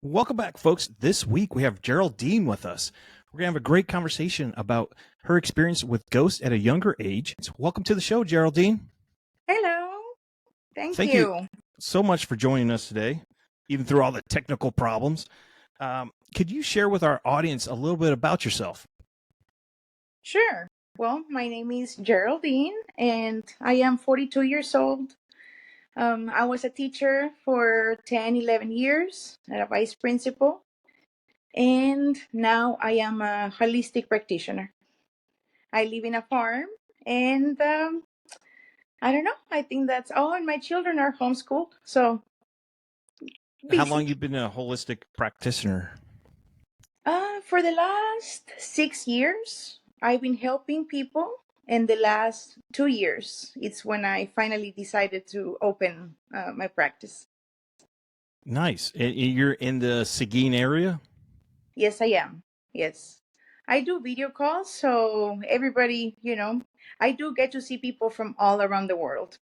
Welcome back, folks. This week we have Geraldine with us. We're going to have a great conversation about her experience with ghosts at a younger age. So welcome to the show, Geraldine. Hello. Thank Thank you you. so much for joining us today, even through all the technical problems. Could you share with our audience a little bit about yourself? Sure. Well, my name is Geraldine and I am 42 years old. I was a teacher for 10, 11 years, a vice principal, and now I am a holistic practitioner. I live in a farm and I don't know, I think that's all, and my children are homeschooled, so How busy. long you been a holistic practitioner? For the last 6 years, I've been helping people. And the last 2 years, it's when I finally decided to open my practice. Nice. And you're in the Seguin area? Yes, I am. Yes. I do video calls, so everybody, I do get to see people from all around the world.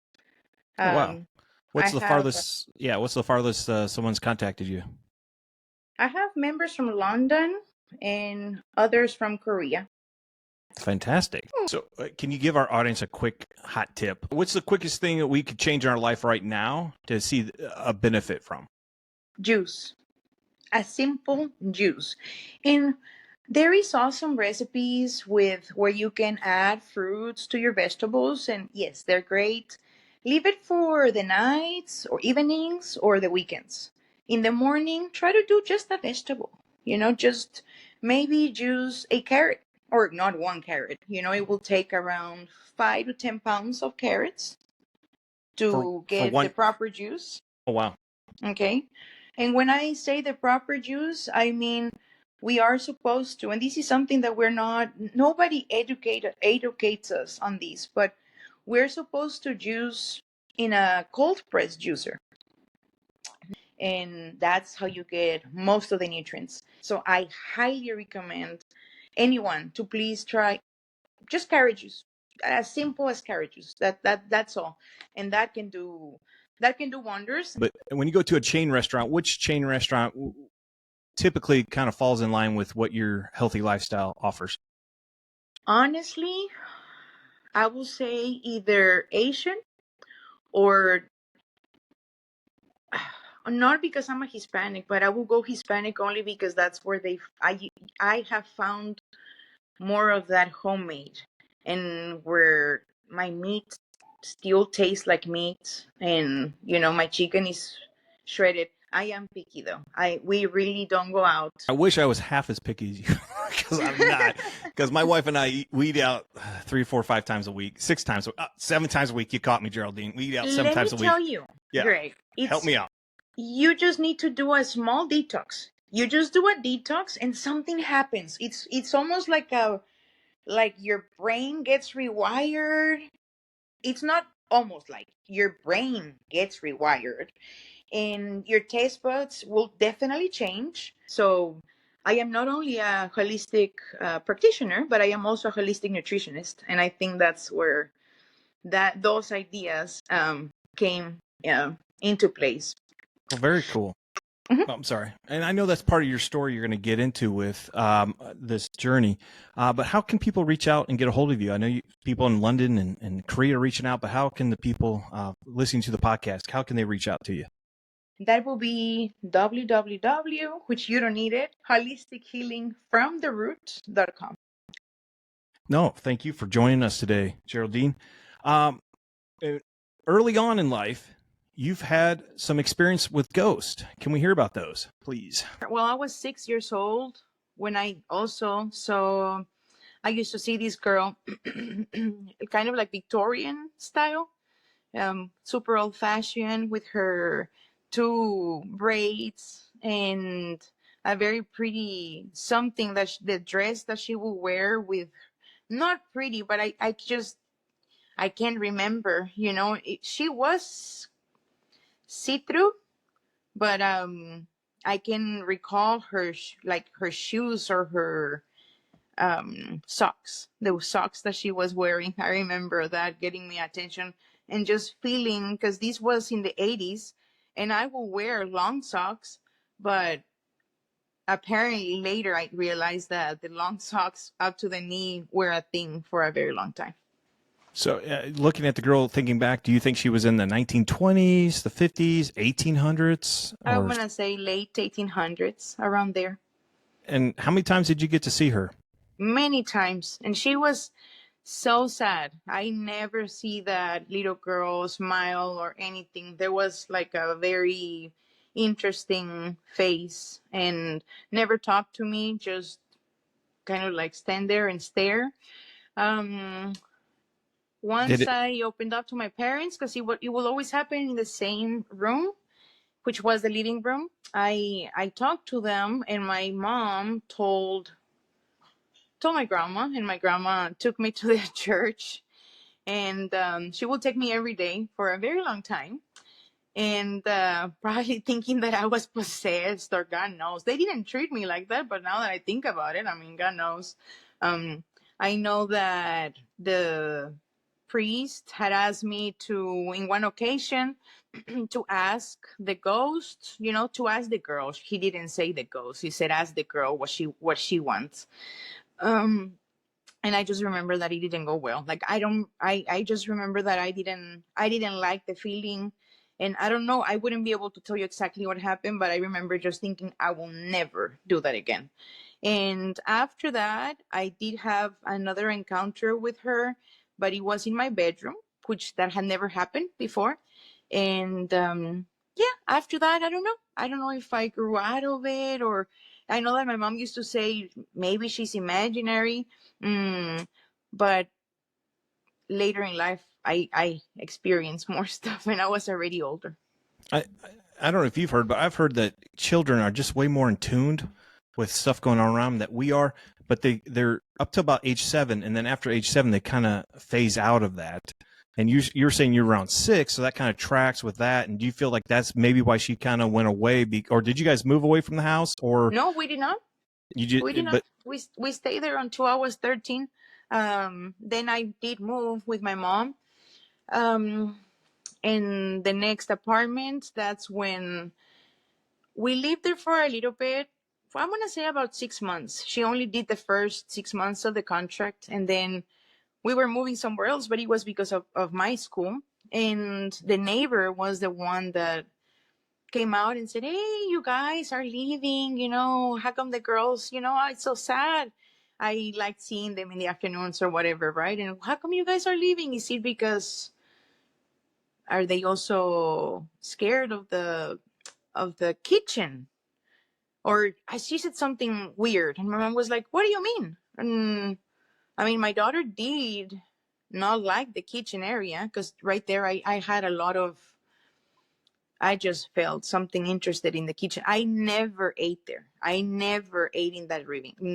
Oh, wow. I What's the have farthest? Yeah, what's the farthest someone's contacted you? I have members from London and others from Korea. Fantastic. So, can you give our audience a quick hot tip? What's the quickest thing that we could change in our life right now to see a benefit from? Juice. A simple juice. And there is awesome recipes with where you can add fruits to your vegetables, and yes, they're great. Leave it for the nights or evenings or the weekends. In the morning, try to do just a vegetable. Just maybe juice a carrot or not one carrot. It will take around 5 to 10 pounds of carrots to For get the one, proper juice. oh wow. Okay. And when I say the proper juice, I mean we are supposed to, and this is something that nobody educates us on this, but we're supposed to juice in a cold press juicer. And that's how you get most of the nutrients. So I highly recommend anyone to please try just carrot juice, as simple as carrot juice. That's all, and that can do wonders. But when you go to a chain restaurant, which chain restaurant typically kind of falls in line with what your healthy lifestyle offers? Honestly, I will say either Asian or not because I'm a Hispanic, but I will go Hispanic only because that's where I have found more of that homemade, and where my meat still tastes like meat, and my chicken is shredded. I am picky though. We really don't go out. I wish I was half as picky as you because I'm not. Because my wife and we eat out 3, 4, 5 times a week, 6 times, 7 times a week. You caught me, Geraldine. We eat out 7 Let me times a week. tell you, Yeah, Greg, help me out. you just need to do a small detox. You just do a detox and something happens. It's almost like your brain gets rewired. It's not almost like your brain gets rewired, and your taste buds will definitely change. So I am not only a holistic practitioner, but I am also a holistic nutritionist, and I think that's where those ideas came into place. Well, very cool. Mhm. Oh, I'm sorry. And I know that's part of your story you're going to get into with this journey. But how can people reach out and get a hold of you? I know people in London and Korea are reaching out, but how can the people listening to the podcast, how can they reach out to you? That will be www, which you don't need it, holistichealingfromtheroot.com. No, thank you for joining us today, Geraldine. Um, Early on in life, you've had some experience with ghosts. Can we hear about those, please? Well, I was 6 years old when I used to see this girl, kind of like Victorian style, super old fashioned with her two braids and a very pretty something the dress that she will wear with, not pretty, but I can't remember. She was see through, but I can recall like her shoes or her socks, the socks that she was wearing. I remember that getting me attention and just feeling, because this was in the 80s and I will wear long socks, but apparently later I realized that the long socks up to the knee were a thing for a very long time. So, looking at the girl, thinking back, do you think she was in the 1920s, the 50s, 1800s, I or? want to say late 1800s, around there. And how many times did you get to see her? Many times. And she was so sad. I never see that little girl smile or anything. There was like a very interesting face and never talked to me, just kind of like stand there and stare. Um, Did Once it? I opened up to my parents, because it will always happen in the same room, which was the living room. I talked to them, and my mom told my grandma, and my grandma took me to the church, and she will take me every day for a very long time, and probably thinking that I was possessed or God knows. They didn't treat me like that, but now that I think about it, I mean, God knows. Um, I know that the priest had asked me to, in one occasion, to ask the ghost, to ask the girl. He didn't say the ghost. He said, ask the girl what she wants. Um, and I just remember that it didn't go well. Like I just remember that I didn't like the feeling, and I don't know, I wouldn't be able to tell you exactly what happened, but I remember just thinking I will never do that again. And after that, I did have another encounter with her, but it was in my bedroom, which that had never happened before. And yeah, after that, I don't know. I don't know if I grew out of it, or I know that my mom used to say maybe she's imaginary. Mm, but later in life, I experienced more stuff, and I was already older. I I don't know if you've heard, but I've heard that children are just way more in tuned with stuff going on around them that we are. But they're up to about age 7, and then after age 7, they kind of phase out of that. And you're saying you're around 6, so that kind of tracks with that. And do you feel like that's maybe why she kind of went away? Or did you guys move away from the house, or No, we did not. you just? We did not. But We stayed there until I was 13. Then I did move with my mom. Um, in the next apartment, that's when we lived there for a little bit. I want to say about 6 months. She only did the first 6 months of the contract, and then we were moving somewhere else, but it was because of my school. And the neighbor was the one that came out and said, "Hey, you guys are leaving. How come the girls, it's so sad. I like seeing them in the afternoons or whatever, right? And how come you guys are leaving? Is it because are they also scared of the kitchen?" Or she said something weird, and my mom was like, "What do you mean?" And I mean, my daughter did not like the kitchen area because right there I had a lot of, I just felt something interested in the kitchen. I never ate there. I never ate in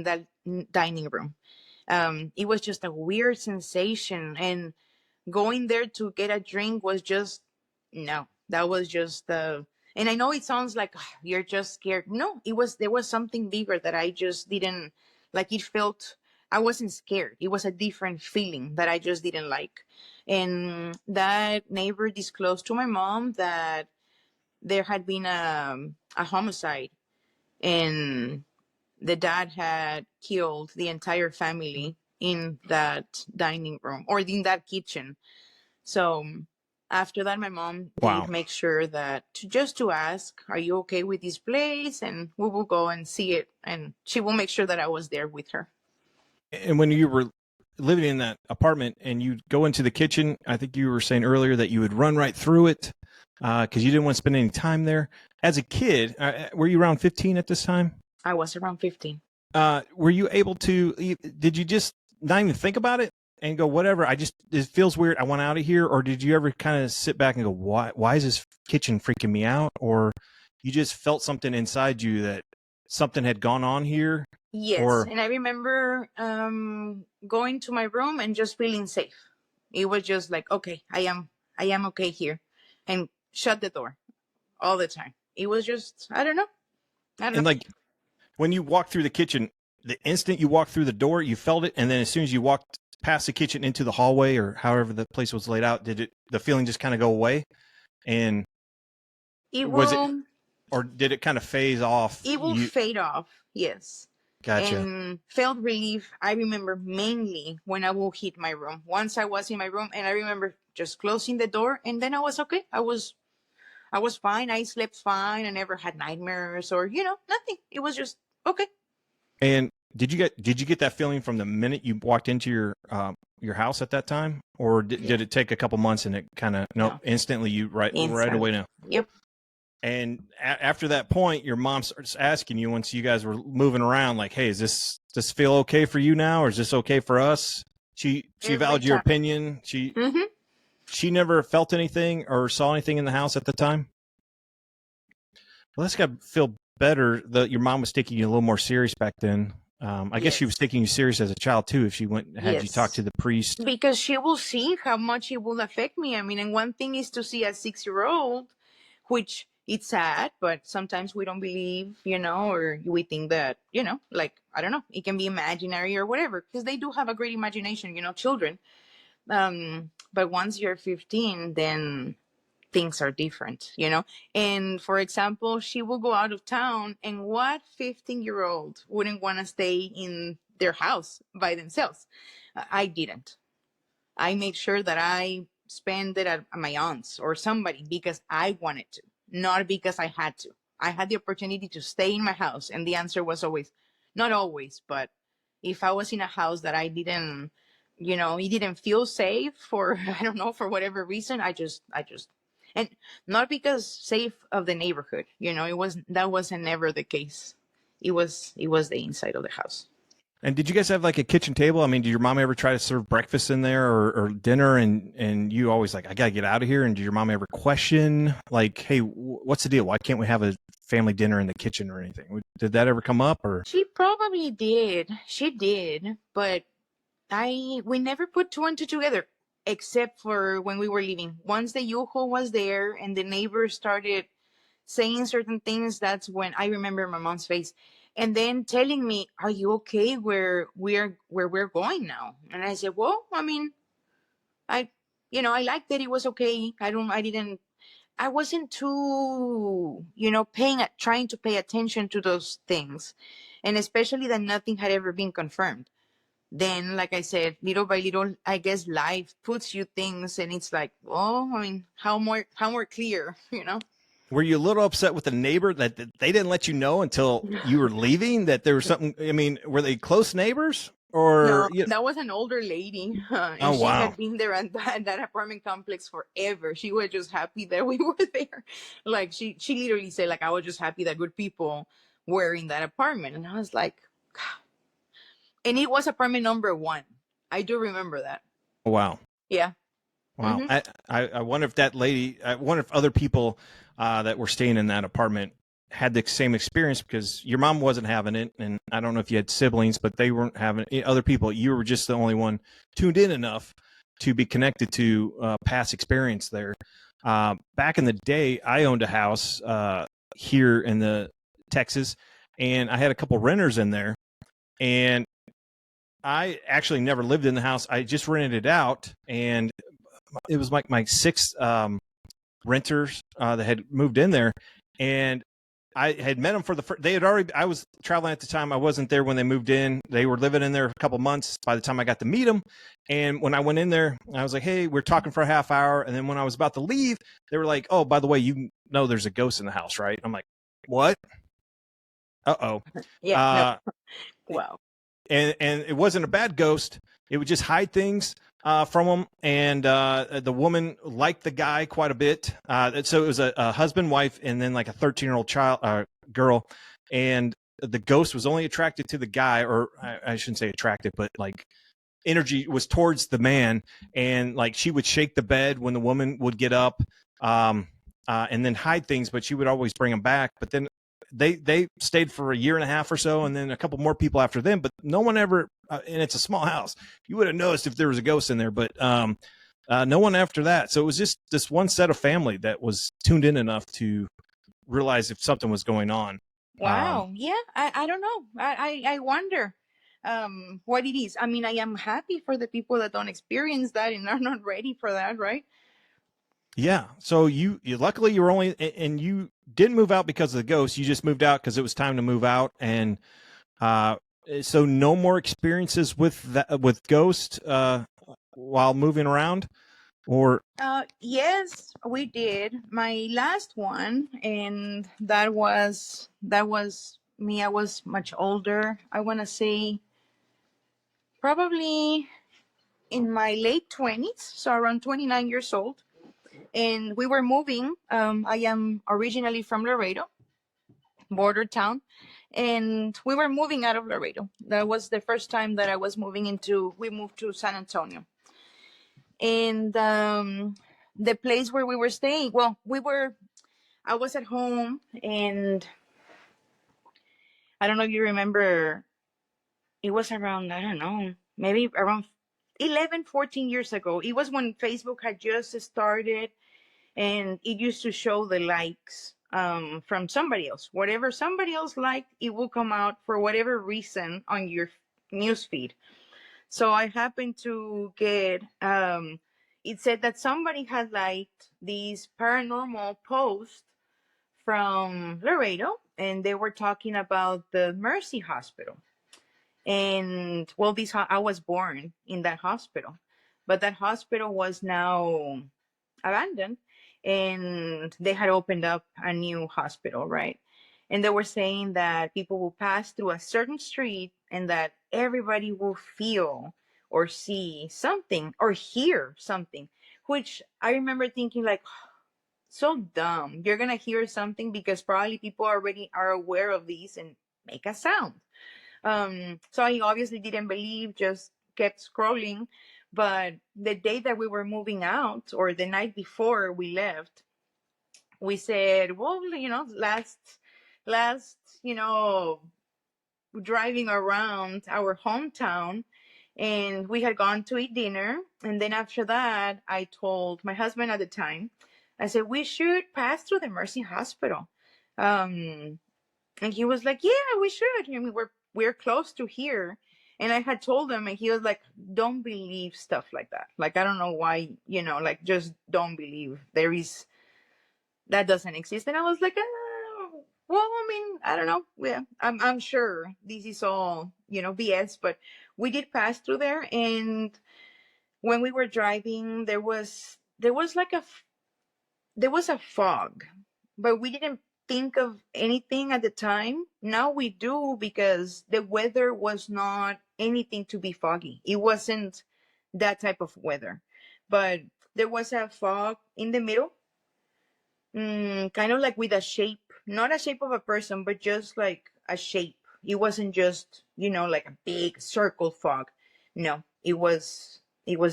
that dining room. It was just a weird sensation, and going there to get a drink was just no. That was just and I know it sounds like, "Ah, you're just scared." No, there was something bigger that I just didn't like. It felt, I wasn't scared. It was a different feeling that I just didn't like. And that neighbor disclosed to my mom that there had been a homicide, and the dad had killed the entire family in that dining room or in that kitchen. So after that, my mom did wow. make sure that just to ask, "Are you okay with this place?" And we will go and see it, and she will make sure that I was there with her. And when you were living in that apartment and you go into the kitchen, I think you were saying earlier that you would run right through it because you didn't want to spend any time there. As a kid, were you around 15 at this time? I was around 15. Were you able to? Did you just not even think about it and go, whatever? It feels weird. I want out of here. Or did you ever kind of sit back and go, why is this kitchen freaking me out? Or you just felt something inside you that something had gone on here? Yes, Or and I remember going to my room and just feeling safe. It was just like, okay, I am okay here, and shut the door all the time. It was just, I don't know. and like when you walked through the kitchen, the instant you walked through the door, you felt it, and then as soon as you walked past the kitchen into the hallway or however the place was laid out, did the feeling just kind of go away? And It was it will. or did it kind of phase off? It will You fade off, yes. gotcha. And felt relief, I remember mainly when I will hit my room. Once I was in my room, and I remember just closing the door, and then I was okay. I was fine. I slept fine. I never had nightmares or nothing. It was just okay. And did you get that feeling from the minute you walked into your house at that time, or did Yeah. it take a couple months and it kind of no No. instantly you right away Instantly. now? Yep. And after that point, your mom starts asking you once you guys were moving around, like, "Hey, does this feel okay for you now, or is this okay for us?" She Every valued your time. opinion. Mm-hmm. She never felt anything or saw anything in the house at the time. Well, that's got to feel better that your mom was taking you a little more serious back then. I guess she was Yes. taking you serious as a child too. If she had you talk to Yes. the priest. Because she will see how much it will affect me. I mean, and one thing is to see a 6-year-old, which it's sad, but sometimes we don't believe, or we think that, like, I don't know, it can be imaginary or whatever, because they do have a great imagination, children. But once you're 15, then things are different. And for example, she will go out of town, and what 15-year-old wouldn't want to stay in their house by themselves? I didn't. I made sure that I spend it at my aunt's or somebody because I wanted to, not because I had to. I had the opportunity to stay in my house, and the answer was always, not always, but if I was in a house that I didn't, it didn't feel safe for, I don't know, for whatever reason, and not because safe of the neighborhood, that wasn't never the case. It was the inside of the house. And did you guys have like a kitchen table? I mean, did your mom ever try to serve breakfast in there or dinner, and you always like, I gotta get out of here? And did your mom ever question like, hey, what's the deal? Why can't we have a family dinner in the kitchen or anything? Did that ever come up? Or She probably did. She did, but we never put two and two together, except for when we were leaving. Once the U-Haul was there and the neighbors started saying certain things, that's when I remember my mom's face. And then telling me, "Are you okay where we're going now?" And I said, "Well, I mean, I I like that it was okay. I wasn't too, trying to pay attention to those things. And especially that nothing had ever been confirmed. Then, like I said, little by little, I guess life puts you things, and it's like, oh, I mean, how more clear, were you a little upset with the neighbor that they didn't let you know until you were leaving that there was something? I mean, were they close neighbors or No, that was an older lady, Oh and she wow. had been there at that apartment complex forever. She was just happy that we were there. Like she literally said, like, I was just happy that good people were in that apartment, and I was like, and it was apartment number 1. I do remember that. Wow. Yeah. Wow. Mm-hmm. I wonder if that lady, I wonder if other people that were staying in that apartment had the same experience, because your mom wasn't having it. And I don't know if you had siblings, but they weren't having it. Other people, you were just the only one tuned in enough to be connected to past experience there. Back in the day, I owned a house here in the Texas, and I had a couple renters in there. And I actually never lived in the house. I just rented it out, and it was like my sixth renters that had moved in there, and I had met them for the first. They had already. I was traveling at the time. I wasn't there when they moved in. They were living in there a couple months by the time I got to meet them. And when I went in there, I was like, "Hey, we're talking for a half hour." And then when I was about to leave, they were like, "Oh, by the way, you know there's a ghost in the house, right?" I'm like, "What? Uh-oh." Yeah. No. Uh Wow. and it wasn't a bad ghost. It would just hide things from him. And the woman liked the guy quite a bit. So it was a husband, wife, and then like a 13-year-old child, girl. And the ghost was only attracted to the guy, or I shouldn't say attracted, but like energy was towards the man. And like she would shake the bed when the woman would get up, and then hide things, but she would always bring them back. But then they stayed for a year and a half or so, and then a couple more people after them, but no one ever, and it's a small house, you would have noticed if there was a ghost in there, but no one after that. So it was just this one set of family that was tuned in enough to realize if something was going on. Wow. Yeah. I don't know. I wonder what it is. I mean, I am happy for the people that don't experience that and are not ready for that, right? Yeah. So you luckily you were only and you didn't move out because of the ghost. You just moved out because it was time to move out. And uh, so no more experiences with that with ghost while moving around, or Yes, we did. My last one, and that was me. I was much older. I want to say probably in my late 20s, so around 29 years old. And we were moving. I am originally from Laredo, border town, and we were moving out of Laredo. That was the first time that I was moving into. We moved to San Antonio, and the place where we were staying. Well, we were. I was at home, and I don't know if you remember. It was around, I don't know, maybe around 11, 14 years ago. It was when Facebook had just started, and it used to show the likes from somebody else. Whatever somebody else liked, it will come out for whatever reason on your news feed. So I happened to get, it said that somebody had liked these paranormal posts from Laredo, and they were talking about the Mercy Hospital. And well, I was born in that hospital, but that hospital was now abandoned, and they had opened up a new hospital, right? And they were saying that people will pass through a certain street and that everybody will feel or see something or hear something, which I remember thinking like, so dumb. You're gonna hear something because probably people already are aware of these and make a sound. So I obviously didn't believe, just kept scrolling. But the day that we were moving out, or the night before we left, we said, well, last, driving around our hometown, and we had gone to eat dinner. And then after that, I told my husband at the time, I said, we should pass through the Mercy Hospital. Um, and he was like, yeah, we should. I mean, we're close to here. And I had told him, and he was like, don't believe stuff like that. Like, I don't know why, like, just don't believe that doesn't exist. And I was like, well, I mean, I don't know. Yeah, I'm sure this is all, BS, but we did pass through there. And when we were driving, there was like there was a fog, but we didn't think of anything at the time. Now we do, because the weather was not anything to be foggy. It wasn't that type of weather, but there was a fog in the middle, kind of like with a shape, not a shape of a person, but just like a shape. It wasn't just, like a big circle fog. No, it was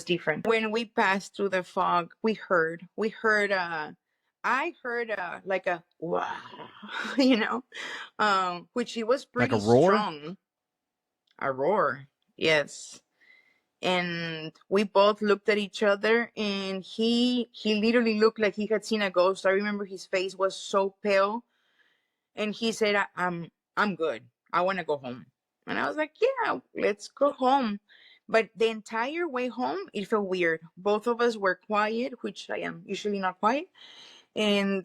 different. When we passed through the fog, we heard I heard like a wow, you know, which it was like a pretty roar. strong, a roar. Yes. And we both looked at each other, and he literally looked like he had seen a ghost. I remember his face was so pale, and he said, I'm good. I want to go home." And I was like, "Yeah, let's go home." But the entire way home, it felt weird. Both of us were quiet, which I am usually not quiet, and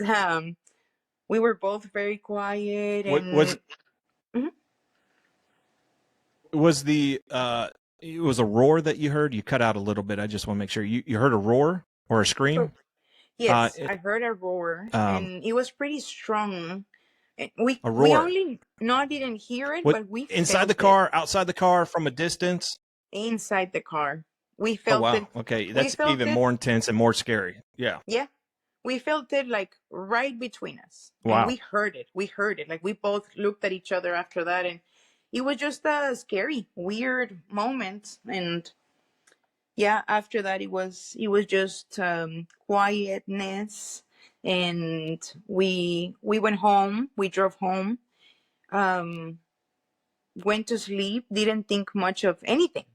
we were both very quiet. What was And Mhm. was the it was a roar that you heard? You cut out a little bit. I just want to make sure you heard a roar or a scream. Yes, It, I heard a roar, um, and it was pretty strong. And we a we roar. only not didn't hear it, What but we inside the felt it car, outside the car, from a distance? inside the car. We Oh felt wow. it. Okay, We that's felt even it. more intense and more scary. Yeah. Yeah, we felt it like right between us, and Wow. we heard it. We heard it. Like we both looked at each other after that, and it was just a scary, weird moment. And yeah, after that, it was just quietness, and we went home. We drove home. Um, went to sleep, didn't think much of anything.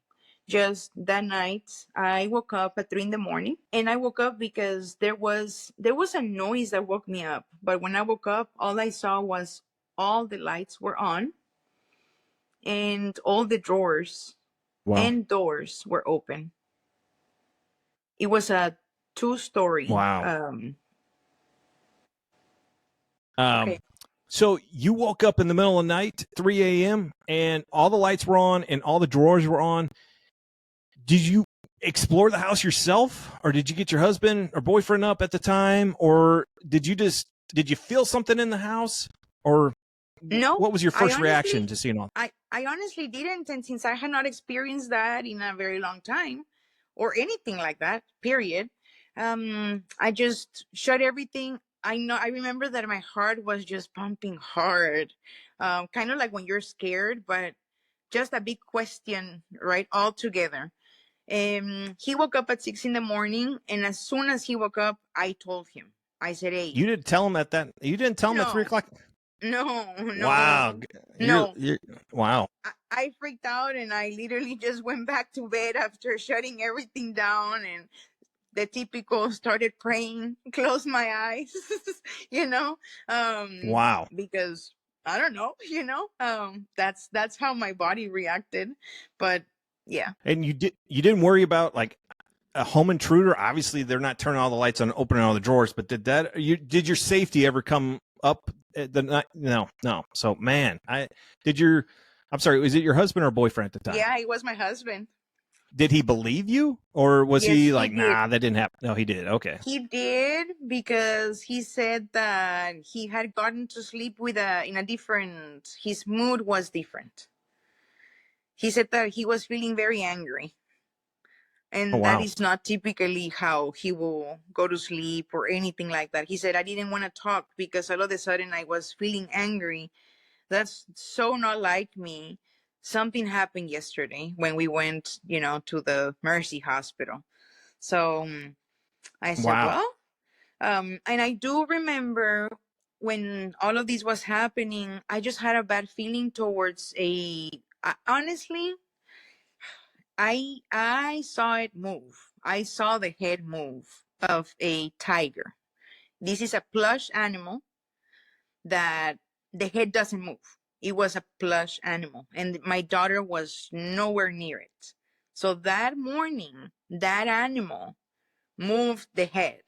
Just that night, I woke up at 3 in the morning, and I woke up because there was a noise that woke me up. But when I woke up, all I saw was all the lights were on, and all the drawers Wow. and doors were open. It was a two-story. Wow. Okay. So you woke up in the middle of the night, 3 a.m., and all the lights were on and all the drawers were on. Did you explore the house yourself, or did you get your husband or boyfriend up at the time, or did you feel something in the house, or No, what was your I first reaction honestly, to seeing all? I honestly didn't, and since I had not experienced that in a very long time, or anything like that, period, I just shut everything. I remember that my heart was just pumping hard, kind of like when you're scared, but just a big question, right? All together. He woke up at 6 in the morning, and as soon as he woke up, I told him. I said, "Hey, You didn't tell him at that. You didn't tell him at 3 o'clock. no, no, Wow, no." you're wow. I freaked out, and I literally just went back to bed after shutting everything down, and the typical started praying, closed my eyes, you know, Wow. because I don't know, that's how my body reacted. But yeah. And you didn't worry about like a home intruder. Obviously, they're not turning all the lights on, opening all the drawers. But did your safety ever come up at the night? No, no. So man, I'm sorry. Was it your husband or boyfriend at the time? Yeah, it was my husband. Did he believe you, or was Yes, he he like, did. nah, that didn't happen? No, he did. Okay. He did, because he said that he had gotten to sleep with in a different, his mood was different. He said that he was feeling very angry, Oh and that wow. is not typically how he will go to sleep or anything like that. He said, I didn't want to talk because all of a sudden I was feeling angry. That's so not like me. Something happened yesterday when we went, to the Mercy Hospital. So I said, Wow. well, and I do remember when all of this was happening, I just had a bad feeling towards honestly, I saw it move. I saw the head move of a tiger. This is a plush animal that the head doesn't move. It was a plush animal, and my daughter was nowhere near it. So that morning, that animal moved the head.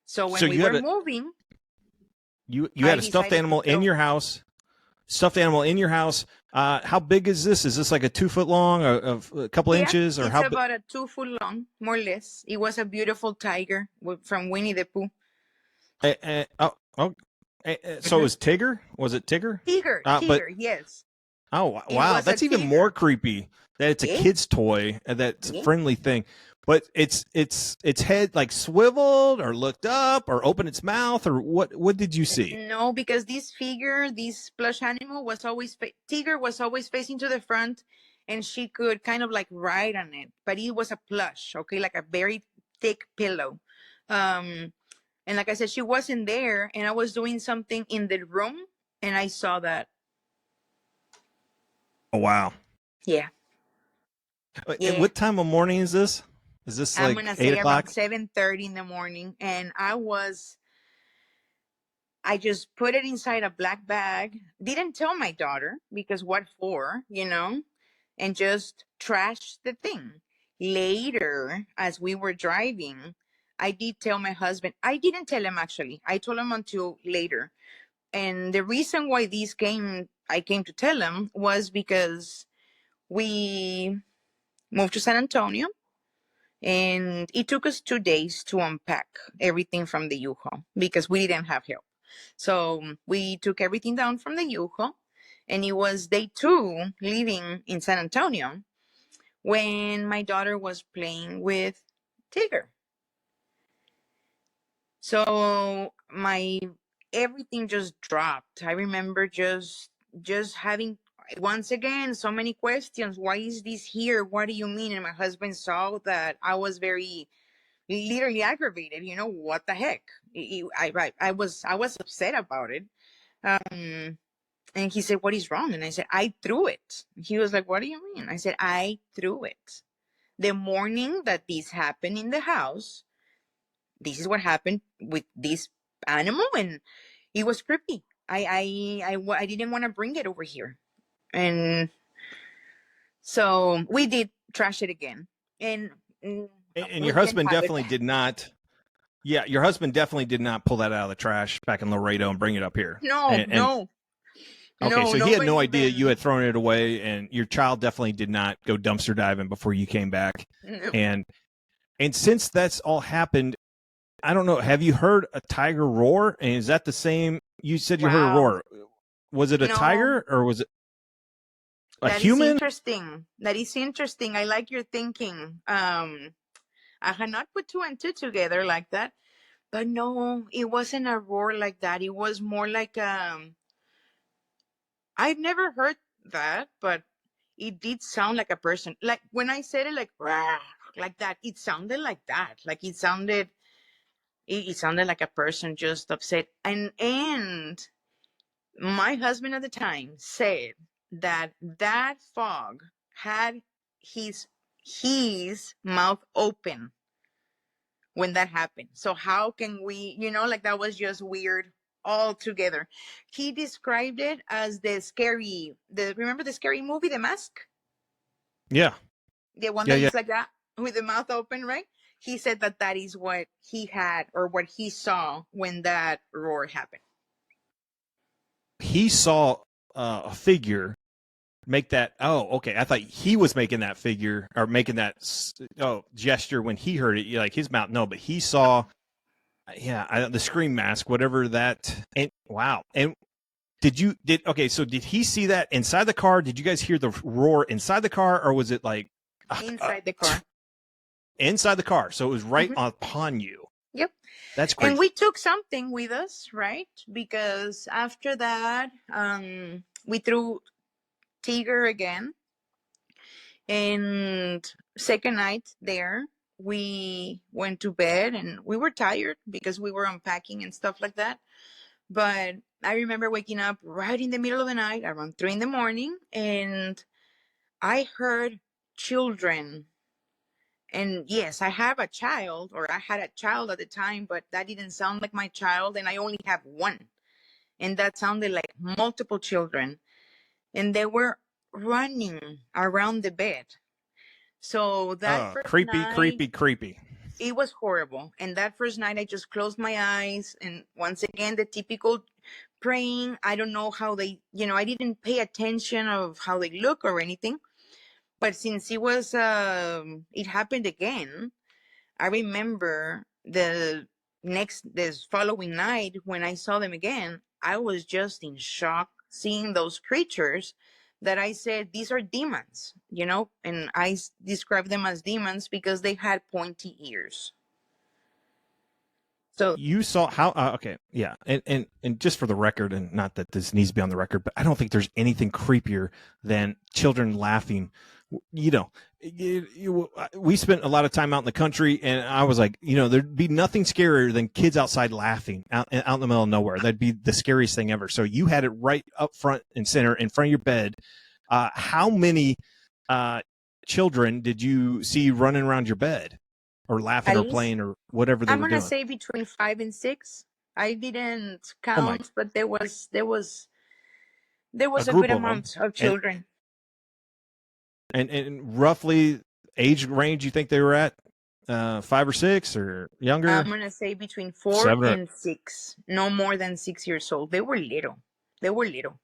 So So when we were moving, you I had a stuffed decided to animal in throw. your house. Stuffed animal in your house. How big is this? Is this like a 2 foot long, or of a couple Yeah, inches, or it's how big? about a 2 foot long, more or less. It was a beautiful tiger from Winnie the Pooh. Oh, so it Hmm. was Tigger? Was it Tigger? Tiger, But tiger, yes. oh It wow, was a that's even more tiger. creepy. That it's a Yeah, kid's toy. That's a yeah. friendly thing, but its head like swiveled or looked up or opened its mouth, or what? What did you see? No, because this plush animal was always, Tiger was always facing to the front, and she could kind of like ride on it, but it was a plush, okay, like a very thick pillow. Um, and like I said, she wasn't there, and I was doing something in the room, and I saw that. Oh wow. Yeah, And yeah. what time of morning is this? Is this I'm like gonna eight say around o'clock? 7:30 in the morning, and I just put it inside a black bag. Didn't tell my daughter because what for, and just trashed the thing. Later, as we were driving, I did tell my husband. I didn't tell him actually. I told him until later. And the reason why I came to tell him was because we moved to San Antonio, and it took us 2 days to unpack everything from the U-Haul because we didn't have help. So we took everything down from the U-Haul, and it was day two living in San Antonio when my daughter was playing with Tigger. So my everything just dropped. I remember just having once again so many questions. Why is this here? What do you mean? And my husband saw that I was very literally aggravated. What the heck? I was upset about it. And he said, "What is wrong?" And I said, "I threw it." He was like, "What do you mean?" I said, "I threw it. The morning that this happened in the house, this is what happened with this animal, and it was creepy. I didn't want to bring it over here." And so we did trash it again. And And we your can husband have it. definitely did not. Yeah, your husband definitely did not pull that out of the trash back in Laredo and bring it up here. No, And no, okay, no, so he had nobody no idea you even. had thrown it away, and your child definitely did not go dumpster diving before you came back. No. And since that's all happened, I don't know. Have you heard a tiger roar? And is that the same? You said you heard a Wow. roar. Was it a No, tiger or was it a that is human? interesting. That is interesting. I like your thinking. I had not put two and two together like that. But no, it wasn't a roar like that. It was more like I've never heard that, but it did sound like a person. Like when I said it like "Rah," like that, it sounded like that. Like it sounded like a person just upset. And my husband at the time said that that fog had his his mouth open when that happened. So how can we, like that was just weird altogether. He described it as the remember the scary movie, The Mask? Yeah, The one yeah, that yeah. is like that with the mouth open, right? He said that that is what he had or what he saw when that roar happened. He saw a figure make that. Oh, okay. I thought he was making that figure or making that gesture when he heard it. Like his mouth. No, but he saw. Yeah, the scream mask, whatever that. And wow. And okay? So did he see that inside the car? Did you guys hear the roar inside the car, or was it like Inside the car. inside the car? So it was right Hmm. upon you. Yep. That's And crazy. we took something with us, right? Because after that, we threw Tiger again. And second night there, we went to bed and we were tired because we were unpacking and stuff like that. But I remember waking up right in the middle of the night, around 3 in the morning, and I heard children. And yes, I have a child, or I had a child at the time, but that didn't sound like my child, and I only have one. And that sounded like multiple children. And they were running around the bed. So that first Creepy, night, creepy, creepy. it was horrible. And that first night, I just closed my eyes. And once again, the typical praying. I don't know how they, I didn't pay attention of how they look or anything. But since it happened again, I remember this following night when I saw them again, I was just in shock seeing those creatures that I said, these are demons, and I described them as demons because they had pointy ears. So, You saw how okay, yeah. And just for the record, and not that this needs to be on the record, but I don't think there's anything creepier than children laughing. You know, we spent a lot of time out in the country, and I was like, there'd be nothing scarier than kids outside laughing out in the middle of nowhere. That'd be the scariest thing ever. So you had it right up front and center in front of your bed. How many children did you see running around your bed, or laughing, at or least playing, or whatever they I'm were gonna doing? say between 5 and 6. I didn't Oh my, count, but there was a a good group of them, amount of and children. roughly age range you think they were at, 5 or 6 or I'm younger, gonna say between four 7 or and six, no more than 6 years old. They were little. They were little.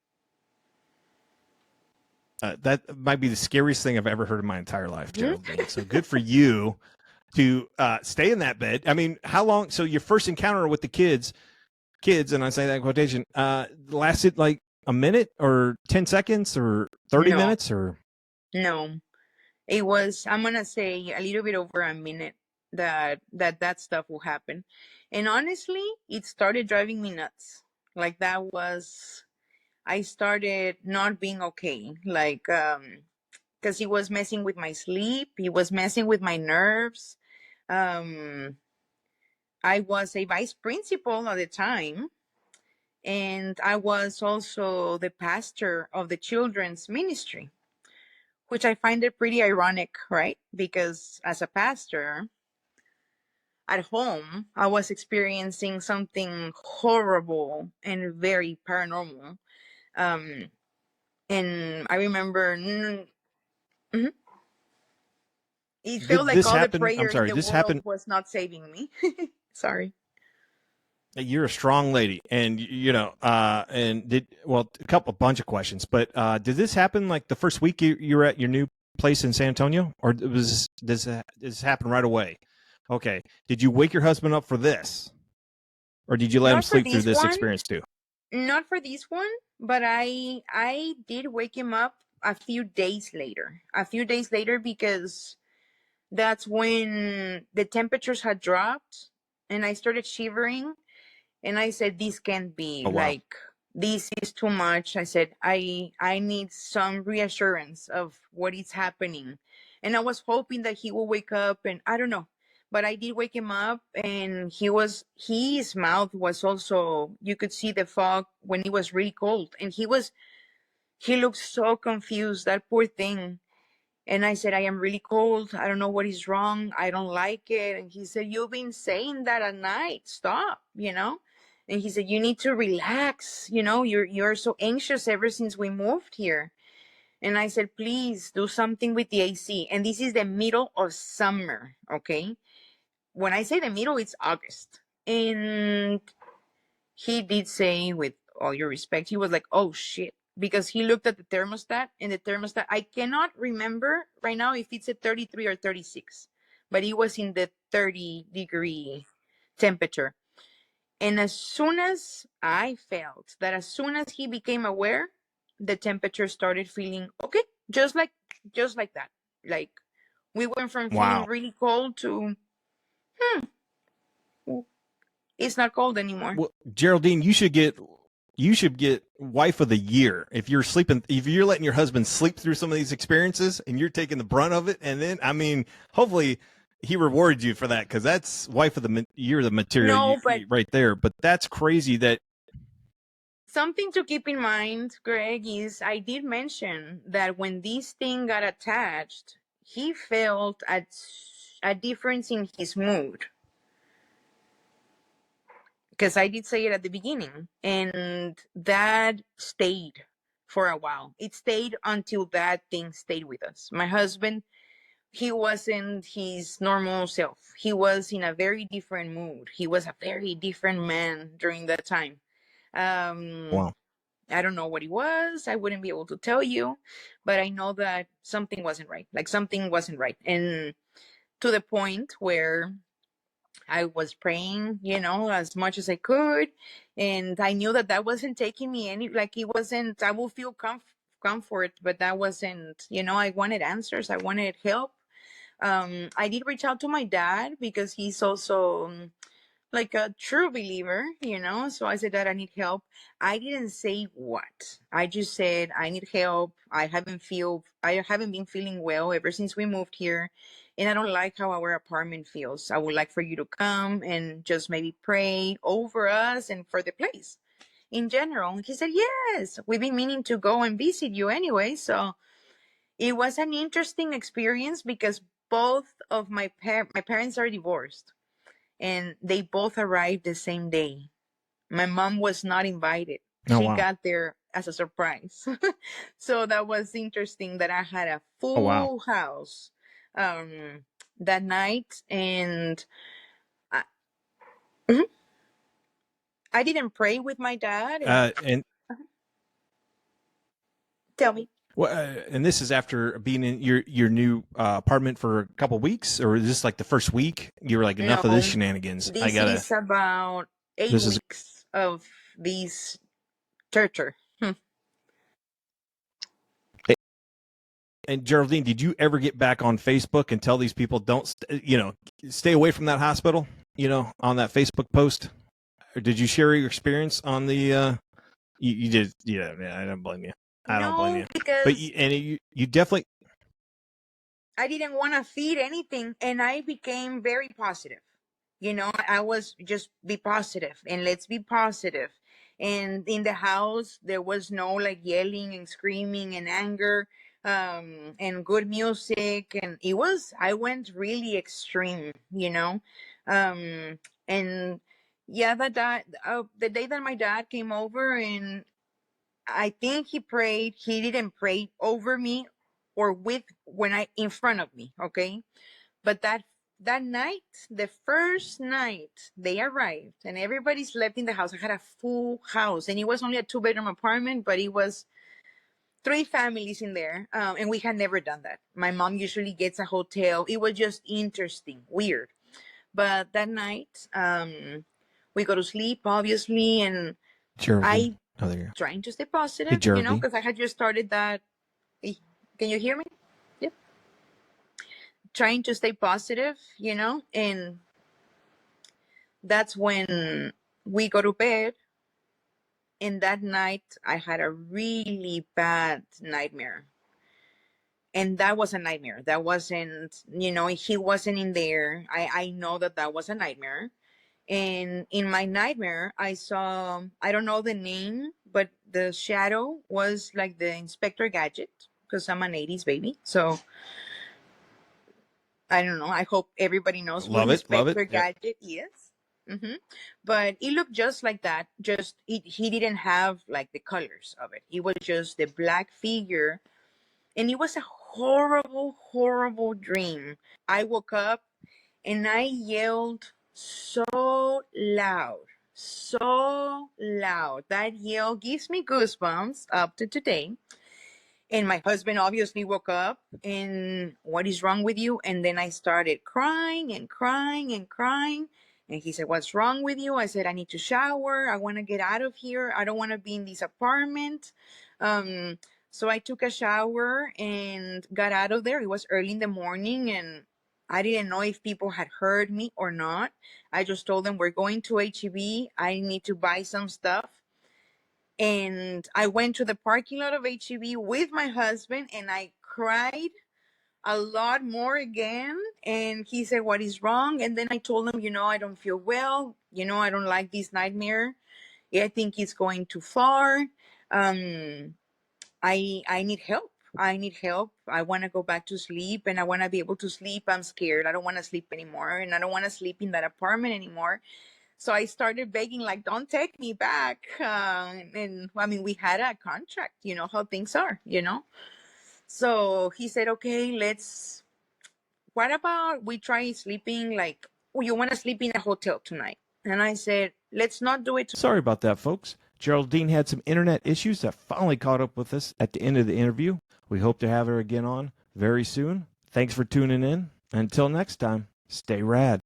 that might be the scariest thing I've ever heard in my entire life, Mhm. Geraldine. So good for you to stay in that bed. I mean, how long? So your first encounter with the kids, and I say that in quotation, lasted like a minute or 10 seconds or 30 No, minutes or no. It was, I'm gonna say, a little bit over a minute that stuff will happen. And honestly, it started driving me nuts. Like I started not being okay. Like, because he was messing with my sleep, he was messing with my nerves. Um, I was a vice principal at the time, and I was also the pastor of the children's ministry, which I find it pretty ironic, right? Because as a pastor at home, I was experiencing something horrible and very paranormal. Um, and I remember, mhm. It felt Did like this all the happen? I'm prayer in sorry. the This world happened. was not saving me. Sorry. You're a strong lady, and and a bunch of questions, but did this happen like the first week you were at your new place in San Antonio, or does this happen right away? Okay. Did you wake your husband up for this, or did you let him Not for sleep through this this one. experience too? Not for this one, but I did wake him up a few days later. A few days later because that's when the temperatures had dropped and I started shivering. And I said, this can't be, Oh wow. like, this is too much. I said, I need some reassurance of what is happening. And I was hoping that he will wake up, and I don't know. But I did wake him up, and his mouth was also, you could see the fog when it was really cold. And he looked so confused, that poor thing. And I said, I am really cold. I don't know what is wrong. I don't like it. And he said, you've been saying that at night. Stop. And he said, you need to relax. You're so anxious ever since we moved here. And I said, please do something with the AC. And this is the middle of summer. Okay. When I say the middle, it's August. And he did say, with all your respect, he was like, oh shit. Because he looked at the thermostat, and the thermostat, I cannot remember right now if it's at 33 or 36, but it was in the 30-degree temperature. And as soon as I felt that, as soon as he became aware, the temperature started feeling okay, just like that. Like, we went from feeling Wow. really cold to, it's not cold anymore. Well, Geraldine, you should get wife of the year if you're letting your husband sleep through some of these experiences and you're taking the brunt of it. And then, I mean, hopefully he rewards you for that, because that's wife of the year, the material No, but right there. But that's crazy that. something to keep in mind, Greg, is I did mention that when this thing got attached, he felt a difference in his mood. Because I did say it at the beginning, and that stayed for a while. It stayed until that thing stayed with us. My husband, he wasn't his normal self. He was in a very different mood. He was a very different man during that time. Um, Wow. I don't know what it was. I wouldn't be able to tell you, but I know that something wasn't right. Like, something wasn't right. And to the point where I was praying, as much as I could. And I knew that that wasn't taking me like, it wasn't, I will feel comfort, but that wasn't, I wanted answers. I wanted help. I did reach out to my dad because he's also, like, a true believer. So I said that I need help. I didn't say what. I just said I need help. I haven't been feeling well ever since we moved here, and I don't like how our apartment feels. I would like for you to come and just maybe pray over us and for the place in general. And he said, yes, we've been meaning to go and visit you anyway. So it was an interesting experience because both of my parents are divorced, and they both arrived the same day. My mom was not invited. Oh She wow. got there as a surprise. So that was interesting that I had a Oh wow. full house um, that night. And I, Mhm. I didn't pray with my dad. And And tell me. well, and this is after being in your new apartment for a couple weeks, or is this like the first week? You were like, enough of this No, shenanigans. I this gotta. is about eight This is. weeks of this torture. And Geraldine, did you ever get back on Facebook and tell these people stay away from that hospital? On that Facebook post, or did you share your experience on the? You did, yeah. Man, I don't blame you. I don't blame No, you. But because you definitely. I didn't want to feed anything, and I became very positive. I was just be positive, and let's be positive. And in the house, there was no like yelling and screaming and anger, and good music. And I went really extreme. Um, and yeah, the day that my dad came over, and I think he prayed, he didn't pray over me or with when I in front of me, okay? But that night, the first night they arrived and everybody slept in the house. I had a full house, and it was only a 2-bedroom apartment, but it was 3 families in there, and we had never done that. My mom usually gets a hotel. It was just interesting, weird. But that night, we go to sleep, obviously, and Geraldine. I Oh, there you go. trying to stay Hey, positive, Geraldine. because I had just started that. Can you hear me? Yep. Trying to stay positive, and that's when we go to bed. And that night, I had a really bad nightmare. And that was a nightmare. That wasn't, he wasn't in there. I know that was a nightmare. And in my nightmare, I saw, I don't know the name, but the shadow was like the Inspector Gadget, because I'm an 80s baby. So I don't know. I hope everybody knows who Love it. Love it. Inspector Yep. Gadget is. But it looked just like that. Just he didn't have like the colors of it. It was just the black figure, and it was a horrible, horrible dream. I woke up and I yelled so loud. That yell gives me goosebumps up to today. And my husband obviously woke up and, what is wrong with you? And then I started crying and crying and crying. And he said, what's wrong with you? I said, I need to shower. I want to get out of here. I don't want to be in this apartment. Um, so I took a shower and got out of there. It was early in the morning, and I didn't know if people had heard me or not. I just told them, we're going to HEB. I need to buy some stuff. And I went to the parking lot of HEB with my husband, and I cried a lot more again. And he said, what is wrong? And then I told him, I don't feel well. I don't like this nightmare. I think it's going too far. I need help. I need help. I want to go back to sleep, and I want to be able to sleep. I'm scared. I don't want to sleep anymore, and I don't want to sleep in that apartment anymore. So I started begging, like, don't take me back. And I mean, we had a contract, how things are. So he said, okay, what about we try sleeping, like, oh, you want to sleep in a hotel tonight? And I said, let's not do it. Sorry about that, folks. Geraldine had some internet issues that finally caught up with us at the end of the interview. We hope to have her again on very soon. Thanks for tuning in. Until next time, stay rad.